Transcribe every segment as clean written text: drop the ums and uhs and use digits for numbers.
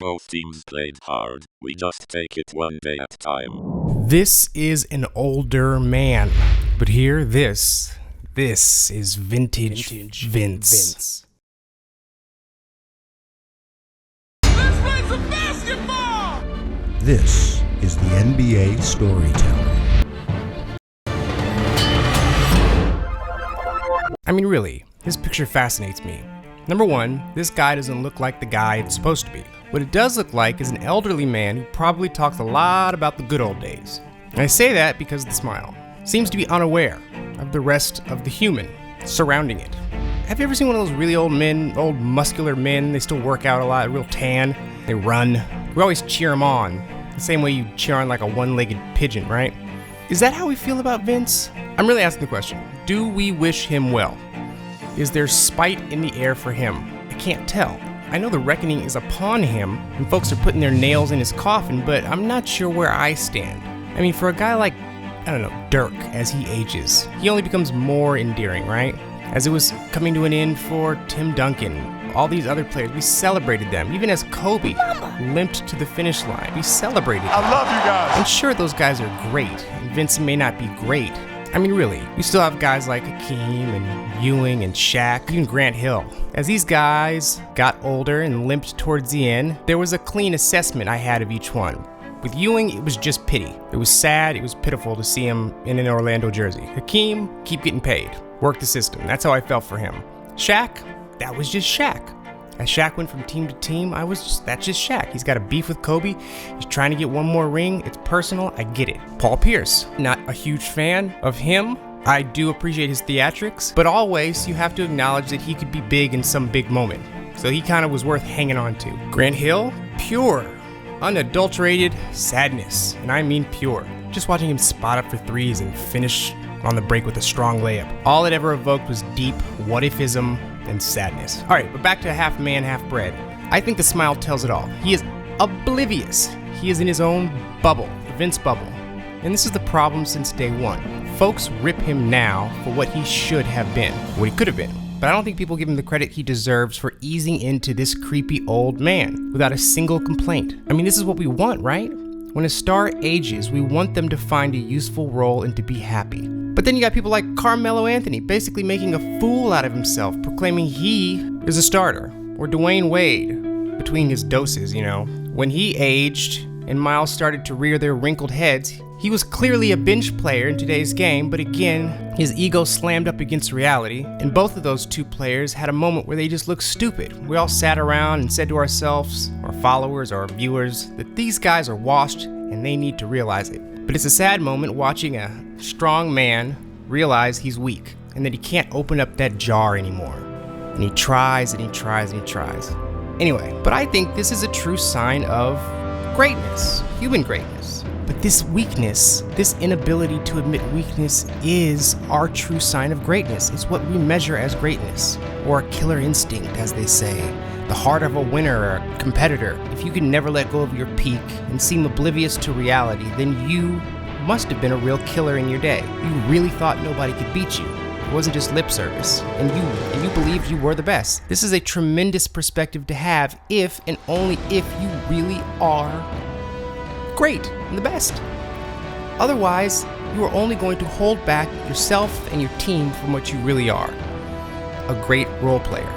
Both teams played hard. We just take it one day at a time. This is an older man, but here, this is vintage Vince. Let's play some basketball! This is the NBA Storyteller. I mean, really, his picture fascinates me. Number one, this guy doesn't look like the guy it's supposed to be. What it does look like is an elderly man who probably talks a lot about the good old days. And I say that because of the smile. Seems to be unaware of the rest of the human surrounding it. Have you ever seen one of those really old men, old muscular men? They still work out a lot, real tan. They run. We always cheer them on, the same way you cheer on like a one-legged pigeon, right? Is that how we feel about Vince? I'm really asking the question. Do we wish him well? Is there spite in the air for him? I can't tell. I know the reckoning is upon him, and folks are putting their nails in his coffin, but I'm not sure where I stand. I mean, for a guy like, I don't know, Dirk, as he ages, he only becomes more endearing, right? As it was coming to an end for Tim Duncan, all these other players, we celebrated them. Even as Kobe limped to the finish line, we celebrated them. I love you guys. And sure, those guys are great, and Vince may not be great. I mean, really, we still have guys like Hakeem and Ewing and Shaq, even Grant Hill. As these guys got older and limped towards the end, there was a clean assessment I had of each one. With Ewing, it was just pity. It was sad, it was pitiful to see him in an Orlando jersey. Hakeem, keep getting paid. Work the system. That's how I felt for him. Shaq, that was just Shaq. As Shaq went from team to team, that's just Shaq. He's got a beef with Kobe. He's trying to get one more ring. It's personal. I get it. Paul Pierce, not a huge fan of him. I do appreciate his theatrics, but always you have to acknowledge that he could be big in some big moment. So he kind of was worth hanging on to. Grant Hill, pure, unadulterated sadness. And I mean pure. Just watching him spot up for threes and finish on the break with a strong layup. All it ever evoked was deep what-ifism and sadness. All right, but back to half man, half bread. I think the smile tells it all. He is oblivious. He is in his own bubble, the Vince bubble. And this is the problem since day one. Folks rip him now for what he should have been, what he could have been. But I don't think people give him the credit he deserves for easing into this creepy old man without a single complaint. I mean, this is what we want, right? When a star ages, we want them to find a useful role and to be happy. But then you got people like Carmelo Anthony basically making a fool out of himself, proclaiming he is a starter. Or Dwayne Wade, between his doses, you know. When he aged and Miles started to rear their wrinkled heads, he was clearly a bench player in today's game, but again, his ego slammed up against reality, and both of those two players had a moment where they just looked stupid. We all sat around and said to ourselves, our followers, our viewers, that these guys are washed and they need to realize it. But it's a sad moment watching a strong man realize he's weak and that he can't open up that jar anymore. And he tries and he tries and he tries. Anyway, but I think this is a true sign of greatness, human greatness. But this weakness, this inability to admit weakness is our true sign of greatness. It's what we measure as greatness, or a killer instinct, as they say. The heart of a winner or a competitor. If you can never let go of your peak and seem oblivious to reality, then you must have been a real killer in your day. You really thought nobody could beat you. It wasn't just lip service, and you believed you were the best. This is a tremendous perspective to have if and only if you really are great and the best. Otherwise, you are only going to hold back yourself and your team from what you really are, a great role player.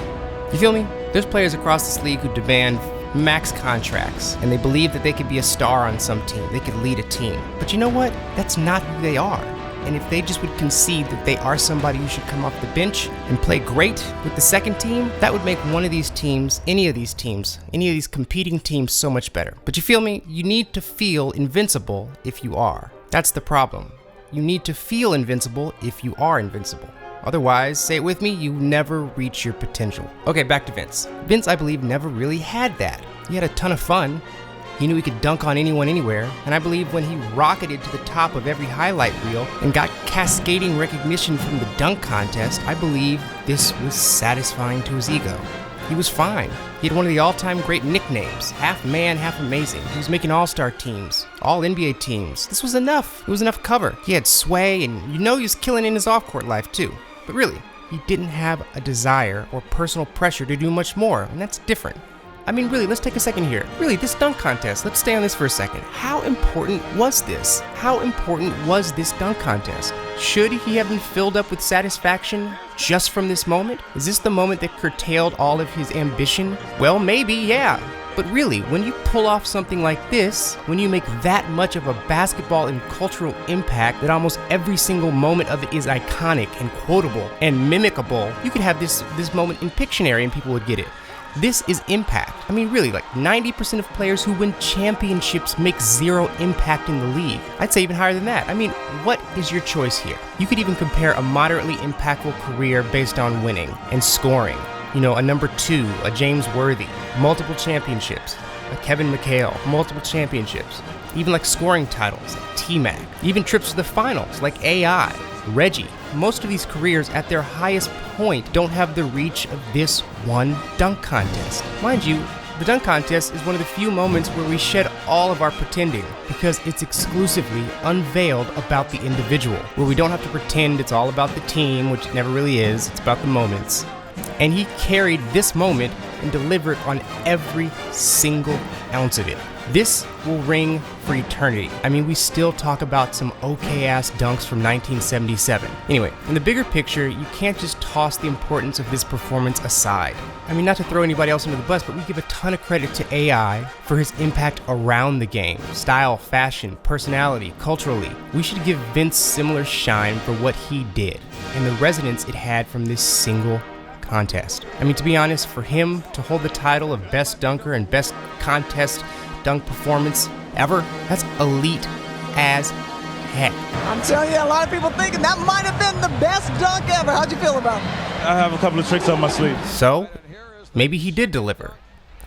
You feel me? There's players across this league who demand max contracts, and they believe that they could be a star on some team, they could lead a team. But you know what? That's not who they are. And if they just would concede that they are somebody who should come off the bench and play great with the second team, that would make one of these teams, any of these competing teams so much better. But you feel me? You need to feel invincible if you are. That's the problem. You need to feel invincible if you are invincible. Otherwise, say it with me, you never reach your potential. Okay, back to Vince. Vince, I believe, never really had that. He had a ton of fun. He knew he could dunk on anyone anywhere, and I believe when he rocketed to the top of every highlight reel and got cascading recognition from the dunk contest, I believe this was satisfying to his ego. He was fine. He had one of the all-time great nicknames, half man, half amazing. He was making all-star teams, all NBA teams. This was enough. It was enough cover. He had sway, and you know he was killing in his off-court life too. But really, he didn't have a desire or personal pressure to do much more, and that's different. I mean, really, let's take a second here. Really, this dunk contest, let's stay on this for a second. How important was this? How important was this dunk contest? Should he have been filled up with satisfaction just from this moment? Is this the moment that curtailed all of his ambition? Well, maybe, yeah. But really, when you pull off something like this, when you make that much of a basketball and cultural impact that almost every single moment of it is iconic and quotable and mimicable, you could have this moment in Pictionary and people would get it. This is impact. I mean, really, like 90% of players who win championships make zero impact in the league. I'd say even higher than that. I mean, what is your choice here? You could even compare a moderately impactful career based on winning and scoring. You know, a number 2, a James Worthy, multiple championships, a Kevin McHale, multiple championships, even like scoring titles, like T-Mac, even trips to the finals, like AI, Reggie. Most of these careers at their highest point don't have the reach of this one dunk contest. Mind you, the dunk contest is one of the few moments where we shed all of our pretending because it's exclusively unveiled about the individual, where we don't have to pretend it's all about the team, which it never really is, it's about the moments. And he carried this moment and delivered on every single ounce of it. This will ring for eternity. I mean, we still talk about some okay-ass dunks from 1977. Anyway, in the bigger picture, you can't just toss the importance of this performance aside. I mean, not to throw anybody else under the bus, but we give a ton of credit to AI for his impact around the game. Style, fashion, personality, culturally. We should give Vince similar shine for what he did and the resonance it had from this single contest. I mean, to be honest, for him to hold the title of best dunker and best contest dunk performance ever, that's elite as heck. I'm telling you, a lot of people thinking that might have been the best dunk ever. How'd you feel about it? I have a couple of tricks up my sleeve. So, maybe he did deliver.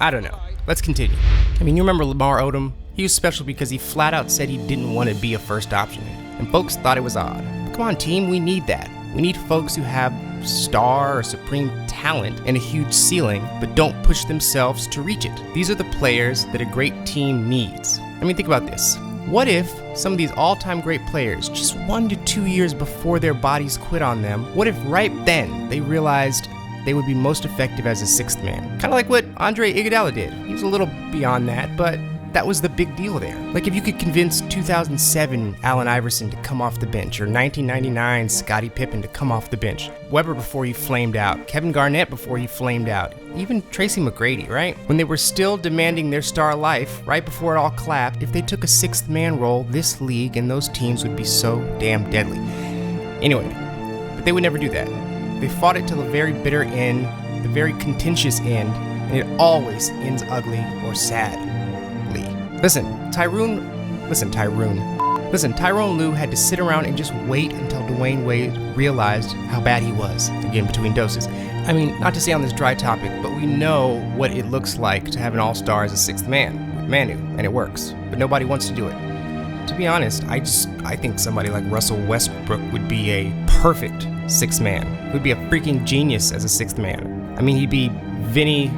I don't know. Let's continue. I mean, you remember Lamar Odom? He was special because he flat out said he didn't want to be a first option. And folks thought it was odd. But come on, team, we need that. We need folks who have star or supreme talent and a huge ceiling, but don't push themselves to reach it. These are the players that a great team needs. I mean, think about this. What if some of these all-time great players, just 1 to 2 years before their bodies quit on them, what if right then they realized they would be most effective as a sixth man? Kind of like what Andre Iguodala did. He was a little beyond that, but that was the big deal there. Like if you could convince 2007 Allen Iverson to come off the bench, or 1999 Scottie Pippen to come off the bench, Webber before he flamed out, Kevin Garnett before he flamed out, even Tracy McGrady, right? When they were still demanding their star life, right before it all clapped, if they took a sixth man role, this league and those teams would be so damn deadly. Anyway, but they would never do that. They fought it till the very bitter end, the very contentious end, and it always ends ugly or sad. Tyrone Lue had to sit around and just wait until Dwayne Wade realized how bad he was, again between doses. I mean, not to stay on this dry topic, but we know what it looks like to have an all-star as a sixth man, with Manu, and it works, but nobody wants to do it. To be honest, I think somebody like Russell Westbrook would be a perfect sixth man. He would be a freaking genius as a sixth man. I mean, he'd be Vinny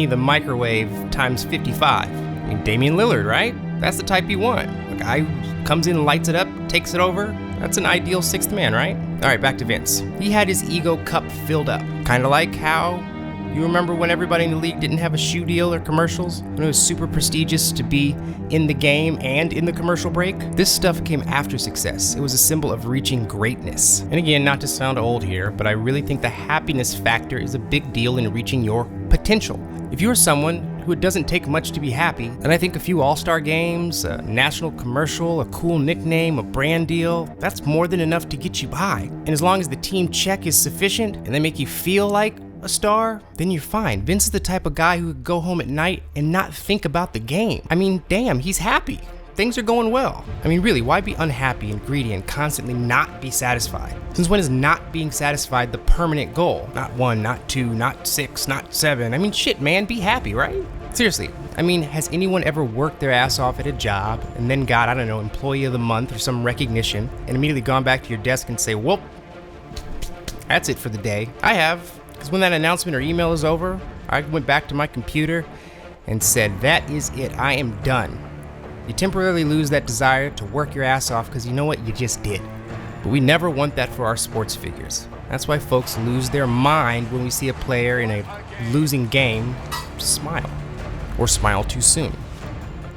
the microwave times 55. I mean, Damian Lillard, right? That's the type you want. A guy who comes in, lights it up, takes it over. That's an ideal sixth man, right? All right, back to Vince. He had his ego cup filled up. Kind of like how you remember when everybody in the league didn't have a shoe deal or commercials? When it was super prestigious to be in the game and in the commercial break? This stuff came after success. It was a symbol of reaching greatness. And again, not to sound old here, but I really think the happiness factor is a big deal in reaching your potential. If you're someone who it doesn't take much to be happy, then I think a few all-star games, a national commercial, a cool nickname, a brand deal, that's more than enough to get you by. And as long as the team check is sufficient and they make you feel like a star, then you're fine. Vince is the type of guy who would go home at night and not think about the game. I mean, damn, he's happy. Things are going well. I mean, really, why be unhappy and greedy and constantly not be satisfied? Since when is not being satisfied the permanent goal? Not 1, not 2, not 6, not 7. I mean, shit, man, be happy, right? Seriously, I mean, has anyone ever worked their ass off at a job and then got, I don't know, Employee of the Month or some recognition and immediately gone back to your desk and say, well, that's it for the day? I have, because when that announcement or email is over, I went back to my computer and said, that is it, I am done. You temporarily lose that desire to work your ass off because you know what, you just did. But we never want that for our sports figures. That's why folks lose their mind when we see a player in a losing game smile. or smile too soon.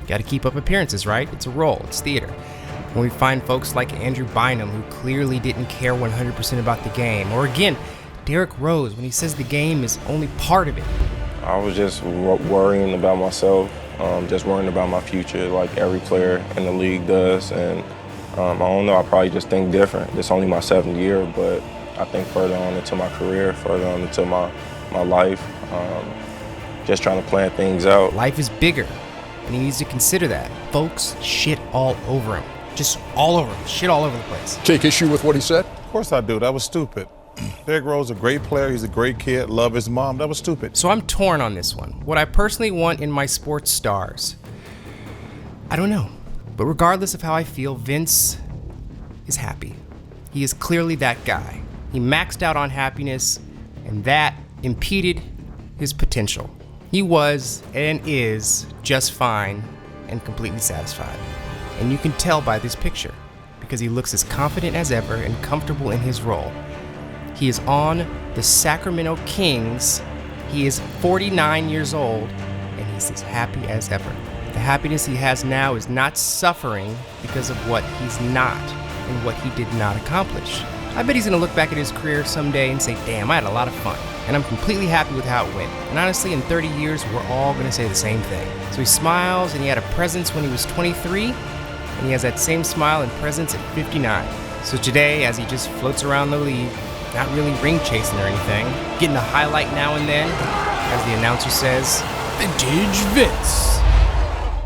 Gotta keep up appearances, right? It's a role, it's theater. When we find folks like Andrew Bynum, who clearly didn't care 100% about the game, or again, Derrick Rose, when he says the game is only part of it. I was just worrying about myself, just worrying about my future like every player in the league does. And I don't know, I probably just think different. It's only my 7th year, but I think further on into my career, further on into my life, just trying to plan things out. Life is bigger, and he needs to consider that. Folks shit all over him. Just all over him. Shit all over the place. Take issue with what he said? Of course I do. That was stupid. Derrick Rose is a great player. He's a great kid. Love his mom. That was stupid. So I'm torn on this one. What I personally want in my sports stars, I don't know. But regardless of how I feel, Vince is happy. He is clearly that guy. He maxed out on happiness, and that impeded his potential. He was and is just fine and completely satisfied. And you can tell by this picture, because he looks as confident as ever and comfortable in his role. He is on the Sacramento Kings. He is 49 years old, and he's as happy as ever. The happiness he has now is not suffering because of what he's not and what he did not accomplish. I bet he's gonna look back at his career someday and say, damn, I had a lot of fun, and I'm completely happy with how it went. And honestly, in 30 years, we're all gonna say the same thing. So he smiles, and he had a presence when he was 23, and he has that same smile and presence at 59. So today, as he just floats around the league, not really ring chasing or anything, getting a highlight now and then, as the announcer says, Vintage Vince.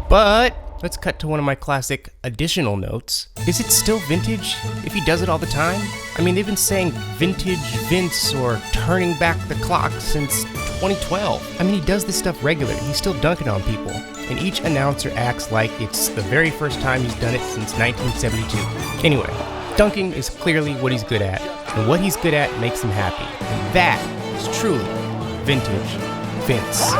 But let's cut to one of my classic additional notes. Is it still vintage if he does it all the time? I mean, they've been saying Vintage Vince or turning back the clock since 2012. I mean, he does this stuff regularly. He's still dunking on people. And each announcer acts like it's the very first time he's done it since 1972. Anyway, dunking is clearly what he's good at. And what he's good at makes him happy. And that is truly Vintage Vince.